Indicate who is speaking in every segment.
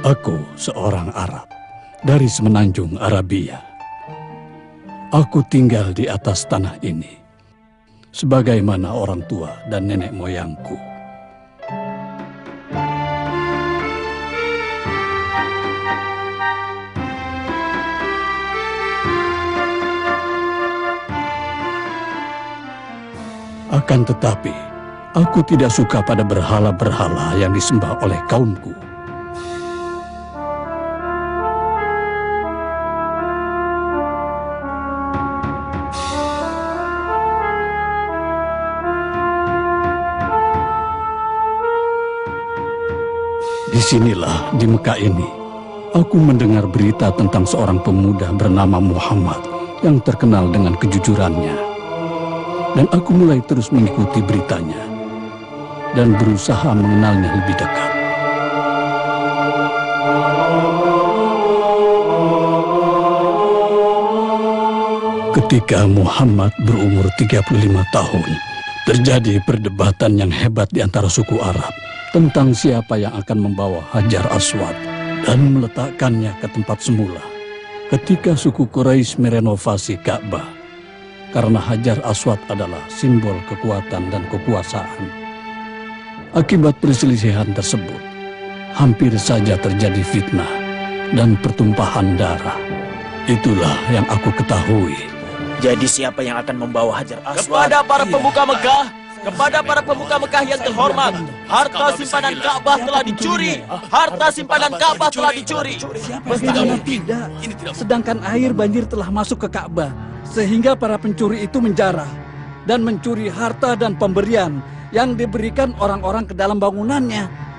Speaker 1: Aku seorang Arab dari semenanjung Arabia. Aku tinggal di atas tanah ini, sebagaimana orang tua dan nenek moyangku. Akan tetapi, aku tidak suka pada berhala-berhala yang disembah oleh kaumku. Disinilah, di Mekah ini, aku mendengar berita tentang seorang pemuda bernama Muhammad yang terkenal dengan kejujurannya. Dan aku mulai terus mengikuti beritanya dan berusaha mengenalnya lebih dekat. Ketika Muhammad berumur 35 tahun, terjadi perdebatan yang hebat di antara suku Arab tentang siapa yang akan membawa Hajar Aswad dan meletakkannya ke tempat semula ketika suku Quraisy merenovasi Ka'bah. Karena Hajar Aswad adalah simbol kekuatan dan kekuasaan. Akibat perselisihan tersebut, hampir saja terjadi fitnah dan pertumpahan darah. Itulah yang aku ketahui.
Speaker 2: Jadi siapa yang akan membawa Hajar Aswad?
Speaker 3: Kepada para pemuka Mekah, kepada para pemuka Mekah yang terhormat, harta simpanan Ka'bah telah dicuri. Harta simpanan Ka'bah telah dicuri.
Speaker 4: Bagaimana tidak? Sedangkan air banjir telah masuk ke Ka'bah, sehingga para pencuri itu menjarah dan mencuri harta dan pemberian yang diberikan orang-orang ke dalam bangunannya.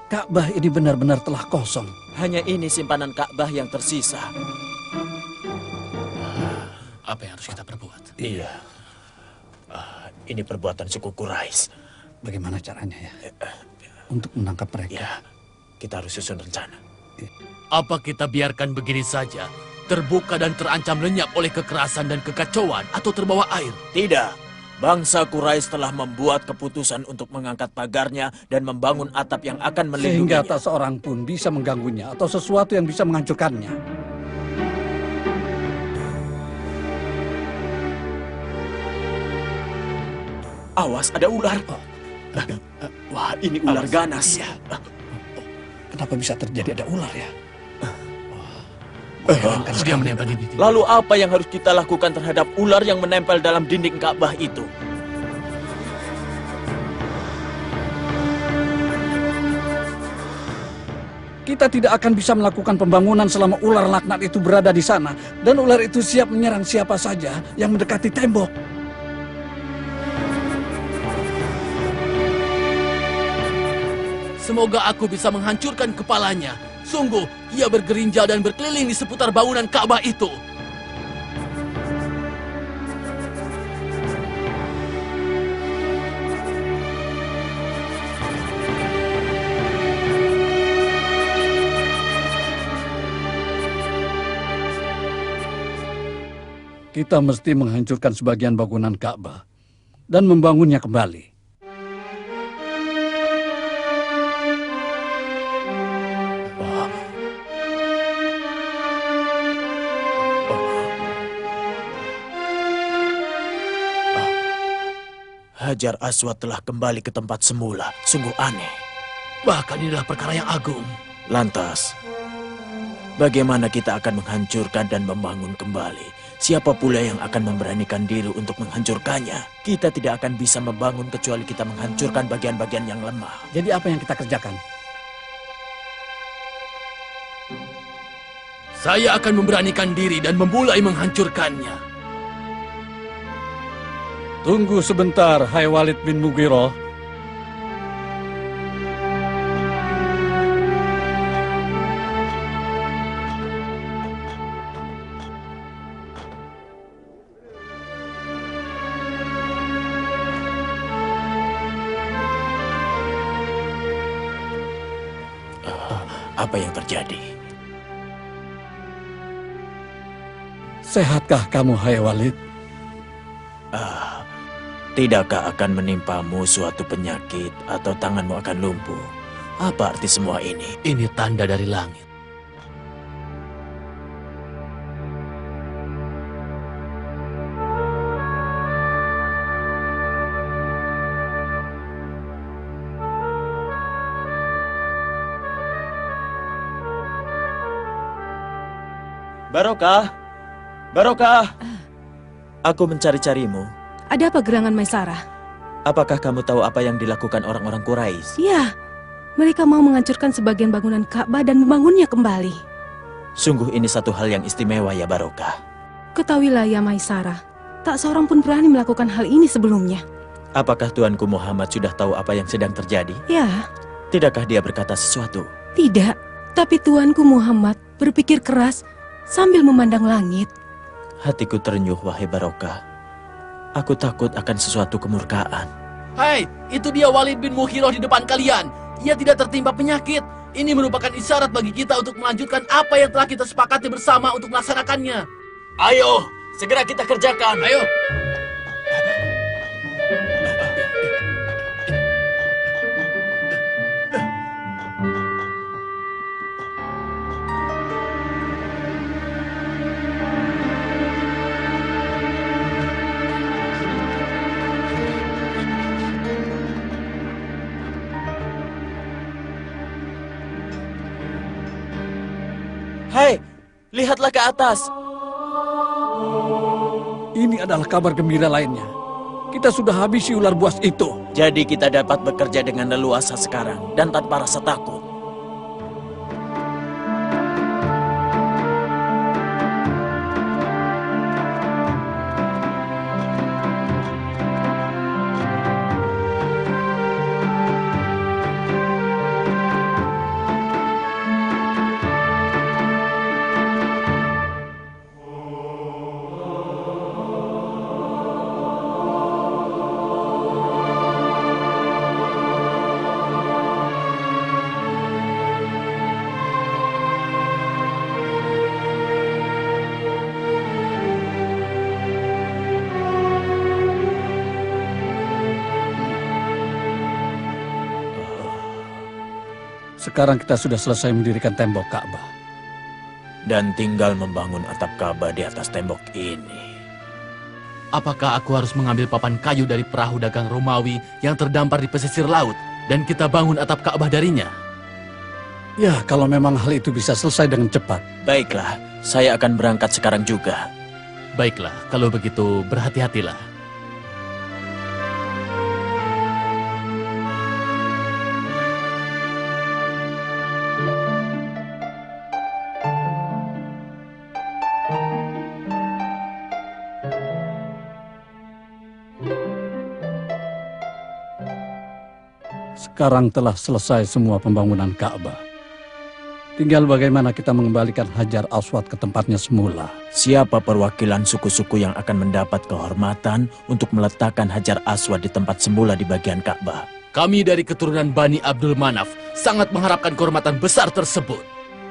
Speaker 4: Ka'bah ini benar-benar telah kosong.
Speaker 3: Hanya ini simpanan Ka'bah yang tersisa.
Speaker 5: Apa yang harus kita perbuat?
Speaker 2: Iya. Ini perbuatan suku Quraisy.
Speaker 4: Bagaimana caranya ya? Untuk menangkap mereka?
Speaker 2: Ya, kita harus susun rencana.
Speaker 5: Apa kita biarkan begini saja, terbuka dan terancam lenyap oleh kekerasan dan kekacauan, atau terbawa air?
Speaker 2: Tidak. Bangsa Quraisy telah membuat keputusan untuk mengangkat pagarnya dan membangun atap yang akan melindunginya.
Speaker 4: Sehingga tak seorang pun bisa mengganggunya atau sesuatu yang bisa menghancurkannya.
Speaker 2: Awas, ada ular. Wah, ini ular ganas.
Speaker 4: Iya. Kenapa bisa terjadi ada ular ya?
Speaker 5: Dia menempel di dinding.
Speaker 3: Lalu apa yang harus kita lakukan terhadap ular yang menempel dalam dinding Ka'bah itu?
Speaker 4: Kita tidak akan bisa melakukan pembangunan selama ular laknat itu berada di sana. Dan ular itu siap menyerang siapa saja yang mendekati tembok.
Speaker 5: Semoga aku bisa menghancurkan kepalanya. Sungguh, ia bergerinjal dan berkeliling di seputar bangunan Ka'bah itu.
Speaker 4: Kita mesti menghancurkan sebagian bangunan Ka'bah dan membangunnya kembali.
Speaker 2: Hajar Aswad telah kembali ke tempat semula. Sungguh aneh.
Speaker 5: Bahkan inilah perkara yang agung.
Speaker 2: Lantas, bagaimana kita akan menghancurkan dan membangun kembali? Siapa pula yang akan memberanikan diri untuk menghancurkannya? Kita tidak akan bisa membangun kecuali kita menghancurkan bagian-bagian yang lemah.
Speaker 4: Jadi apa yang kita kerjakan?
Speaker 5: Saya akan memberanikan diri dan memulai menghancurkannya.
Speaker 4: Tunggu sebentar, hai Walid bin Mughirah.
Speaker 2: apa yang terjadi?
Speaker 4: Sehatkah kamu, hai Walid?
Speaker 2: Tidakkah akan menimpamu suatu penyakit atau tanganmu akan lumpuh? Apa arti semua ini?
Speaker 5: Ini tanda dari langit.
Speaker 2: Barokah! Barokah! Aku mencari-carimu.
Speaker 6: Ada apa gerangan Maisarah?
Speaker 2: Apakah kamu tahu apa yang dilakukan orang-orang Quraisy?
Speaker 6: Ya, mereka mau menghancurkan sebagian bangunan Ka'bah dan membangunnya kembali.
Speaker 2: Sungguh ini satu hal yang istimewa ya Barokah.
Speaker 6: Ketahuilah ya Maisarah, tak seorang pun berani melakukan hal ini sebelumnya.
Speaker 2: Apakah Tuanku Muhammad sudah tahu apa yang sedang terjadi?
Speaker 6: Ya,
Speaker 2: Tidakkah dia berkata sesuatu?
Speaker 6: tidak. Tapi Tuanku Muhammad berpikir keras sambil memandang langit.
Speaker 2: Hatiku terenyuh, wahai Barokah. Aku takut akan sesuatu kemurkaan.
Speaker 5: Hai, itu dia Walid bin Mughirah di depan kalian. Ia tidak tertimpa penyakit. Ini merupakan isyarat bagi kita untuk melanjutkan apa yang telah kita sepakati bersama untuk melaksanakannya.
Speaker 3: Ayo, segera kita kerjakan.
Speaker 5: Ayo.
Speaker 2: Hai, lihatlah ke atas.
Speaker 4: Ini adalah kabar gembira lainnya. Kita sudah habisi ular buas itu.
Speaker 2: Jadi kita dapat bekerja dengan leluasa sekarang dan tanpa rasa takut.
Speaker 4: Sekarang kita sudah selesai mendirikan tembok Ka'bah.
Speaker 2: Dan tinggal membangun atap Ka'bah di atas tembok ini.
Speaker 5: Apakah aku harus mengambil papan kayu dari perahu dagang Romawi yang terdampar di pesisir laut dan kita bangun atap Ka'bah darinya?
Speaker 4: Ya, kalau memang hal itu bisa selesai dengan cepat.
Speaker 2: Baiklah, saya akan berangkat sekarang juga.
Speaker 5: Baiklah, kalau begitu berhati-hatilah.
Speaker 4: Sekarang telah selesai semua pembangunan Ka'bah. Tinggal bagaimana kita mengembalikan Hajar Aswad ke tempatnya semula.
Speaker 2: Siapa perwakilan suku-suku yang akan mendapat kehormatan untuk meletakkan Hajar Aswad di tempat semula di bagian Ka'bah?
Speaker 5: Kami dari keturunan Bani Abdul Manaf sangat mengharapkan kehormatan besar tersebut.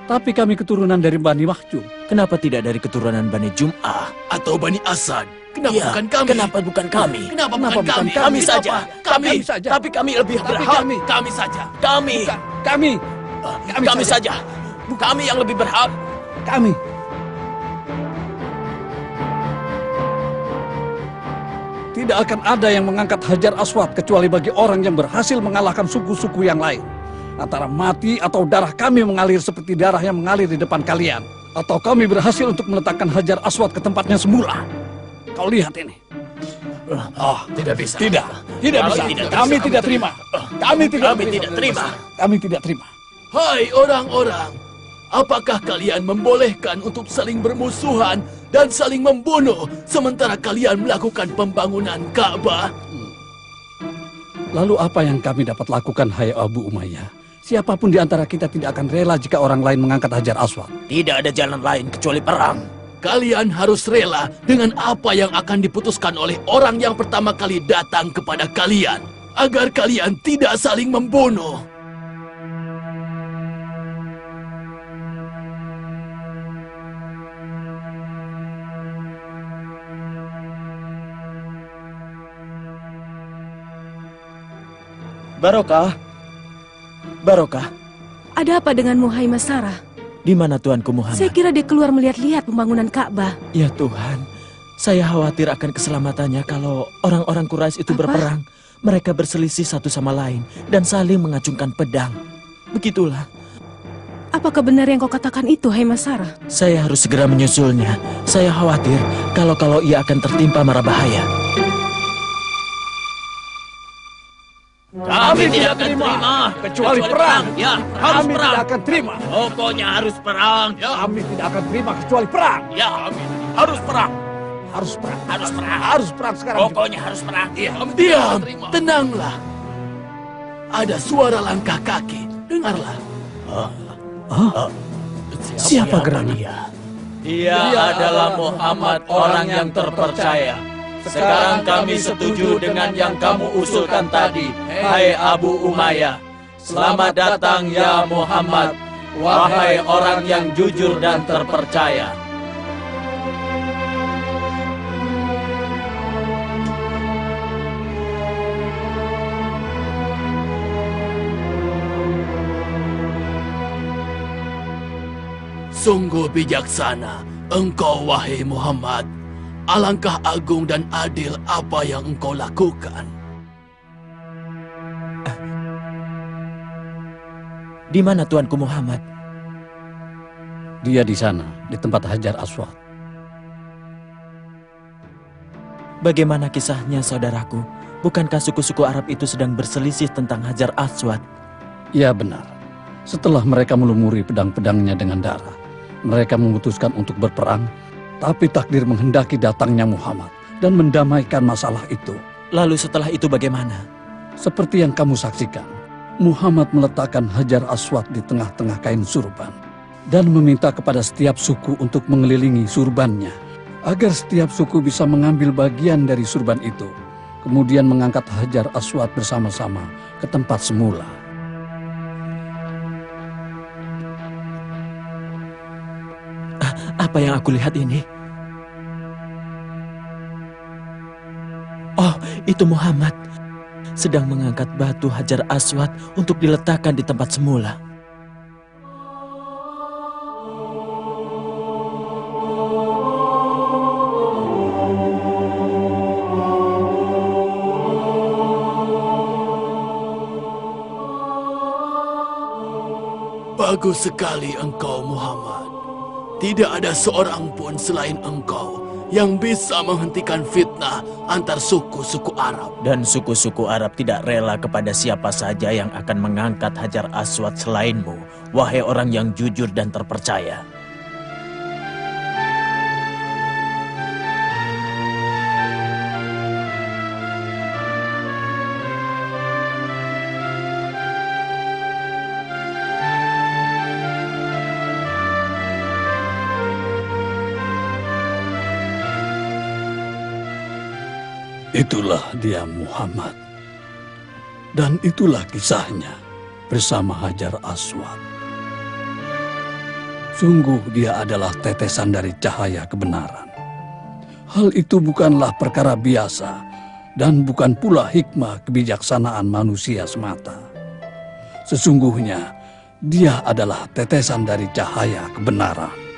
Speaker 4: Tapi kami keturunan dari Bani Mahjub.
Speaker 2: Kenapa tidak dari keturunan Bani Jum'ah?
Speaker 5: Atau Bani Asad. Kenapa
Speaker 2: Iya,
Speaker 5: bukan kami?
Speaker 2: Kenapa bukan kami?
Speaker 5: Kenapa
Speaker 4: Kenapa
Speaker 5: bukan
Speaker 4: bukan
Speaker 5: kami?
Speaker 4: kami?
Speaker 2: Kami saja.
Speaker 5: Kami
Speaker 4: saja.
Speaker 2: Tapi kami lebih
Speaker 4: Tapi
Speaker 2: berhak.
Speaker 5: Kami saja.
Speaker 2: Kami.
Speaker 4: Bukan, kami.
Speaker 2: Kami saja. Kami yang lebih berhak.
Speaker 4: Kami. Tidak akan ada yang mengangkat Hajar Aswad kecuali bagi orang yang berhasil mengalahkan suku-suku yang lain. Antara mati atau darah kami mengalir seperti darah yang mengalir di depan kalian. Atau kami berhasil untuk meletakkan Hajar Aswad ke tempatnya semula. Kau lihat ini.
Speaker 5: Tidak bisa.
Speaker 4: Tidak bisa. Kami tidak terima. Kami tidak terima. Kami tidak terima.
Speaker 5: Hai orang-orang, apakah kalian membolehkan untuk saling bermusuhan dan saling membunuh sementara kalian melakukan pembangunan Ka'bah?
Speaker 4: Lalu apa yang kami dapat lakukan, hai Abu Umayyah? Siapapun di antara kita tidak akan rela jika orang lain mengangkat Hajar Aswad.
Speaker 2: Tidak ada jalan lain kecuali perang.
Speaker 5: Kalian harus rela dengan apa yang akan diputuskan oleh orang yang pertama kali datang kepada kalian, agar kalian tidak saling membunuh.
Speaker 2: Barokah. Barokah,
Speaker 6: Ada apa denganmu, hai Masarah?
Speaker 2: di mana Tuanku Muhammad?
Speaker 6: Saya kira dia keluar melihat-lihat pembangunan Ka'bah.
Speaker 2: Ya Tuhan, saya khawatir akan keselamatannya kalau orang-orang Quraisy itu
Speaker 6: Apa?
Speaker 2: berperang. Mereka berselisih satu sama lain dan saling mengacungkan pedang. Begitulah,
Speaker 6: Apakah benar yang kau katakan itu, hai Masarah?
Speaker 2: saya harus segera menyusulnya. Saya khawatir kalau ia akan tertimpa mara bahaya.
Speaker 3: Kami tidak akan terima
Speaker 4: kecuali perang.
Speaker 3: Ya, harus
Speaker 4: Kami
Speaker 3: perang.
Speaker 4: tidak akan terima.
Speaker 3: Pokoknya harus perang. Ya,
Speaker 4: Kami tidak akan terima kecuali perang.
Speaker 3: ya, harus perang.
Speaker 4: Harus perang.
Speaker 3: Harus perang.
Speaker 4: Harus perang sekarang.
Speaker 3: Pokoknya harus perang. Iya.
Speaker 5: Diam, tenanglah. Ada suara langkah kaki. Dengarlah.
Speaker 2: Siapa gerangan?
Speaker 3: Dia adalah Muhammad, orang yang terpercaya. Sekarang kami setuju dengan yang kamu usulkan tadi, hai Abu Umayyah. Selamat datang ya Muhammad, wahai orang yang jujur dan terpercaya.
Speaker 5: Sungguh bijaksana engkau wahai Muhammad. Alangkah agung dan adil apa yang engkau lakukan.
Speaker 2: Di mana Tuanku Muhammad?
Speaker 1: Dia di sana, di tempat Hajar Aswad.
Speaker 2: Bagaimana kisahnya, saudaraku? Bukankah suku-suku Arab itu sedang berselisih tentang Hajar Aswad?
Speaker 1: Ya benar. Setelah mereka melumuri pedang-pedangnya dengan darah, mereka memutuskan untuk berperang. Tapi takdir menghendaki datangnya Muhammad dan mendamaikan masalah itu.
Speaker 2: Lalu setelah itu bagaimana?
Speaker 1: Seperti yang kamu saksikan, Muhammad meletakkan Hajar Aswad di tengah-tengah kain surban dan meminta kepada setiap suku untuk mengelilingi surbannya agar setiap suku bisa mengambil bagian dari surban itu, kemudian mengangkat Hajar Aswad bersama-sama ke tempat semula.
Speaker 2: Apa yang aku lihat ini? Oh, itu Muhammad sedang mengangkat batu Hajar Aswad untuk diletakkan di tempat semula.
Speaker 5: Bagus sekali engkau Muhammad. Tidak ada seorang pun selain engkau yang bisa menghentikan fitnah antar suku-suku Arab.
Speaker 2: Dan suku-suku Arab tidak rela kepada siapa saja yang akan mengangkat Hajar Aswad selainmu, wahai orang yang jujur dan terpercaya.
Speaker 1: Itulah dia Muhammad. Dan itulah kisahnya bersama Hajar Aswad. Sungguh dia adalah tetesan dari cahaya kebenaran. Hal itu bukanlah perkara biasa dan bukan pula hikmah kebijaksanaan manusia semata. Sesungguhnya dia adalah tetesan dari cahaya kebenaran.